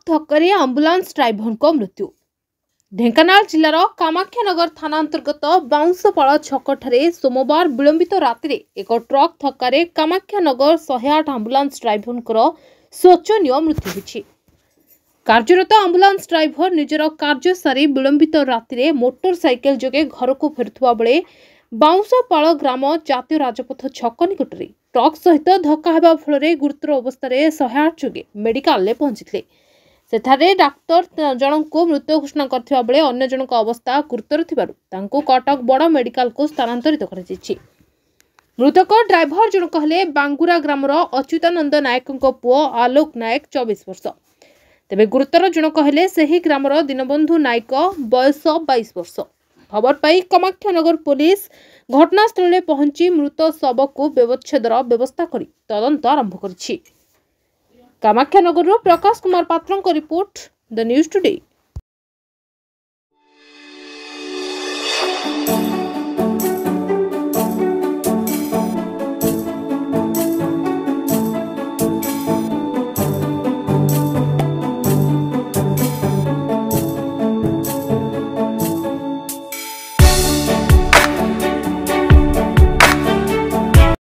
धक्कर ambulance driver को मृत्यु। ढेंकानाल जिलार कामाख्यानगर थाना अंतर्गत बाउंसपाड़ छकठारे सोमवार विलंबित राति एक ट्रक धक्कर कामाख्यानगर 108 आंबुलांस ड्राइवर शोचनीय मृत्यु होइछि। कार्यरत आंबुलांस ड्राइवर निजर कार्य सारी विलंबित राति मोटरसाइकेल जोगे घर को फेरुवा बेले बाउंसपाड़ ग्राम जातीय राजपथ छक निकट ट्रक सहित धक्का हेबा फल गुरुतर अवस्था 108 जोगे मेडिकल पहुंची। सेठारे डाक्तर जनक मृत घोषणा करथिबा बेले अन्य जनक अवस्था गुरुतर थिबारु तांको कटक बड़ मेडिकल को स्थानांतरित कराଯାଇଛି। मृतक ड्राइवर जनक हेले बांगुरा ग्रामर अच्युतानंद नायक पुओ आलोक नायक 24 वर्ष। तेबे गुरुतर जनक हेले सेही ग्रामर दीनबंधु नायक बयस 22 वर्ष। खबर पाई कामाख्यानगर पुलिस घटनास्थल में पहुंची मृत शव को व्यवच्छेदर व्यवस्था करी तदंत आरंभ करिछि। कामाख्यानगर प्रकाश कुमार पात्र रिपोर्ट द न्यूज टुडे।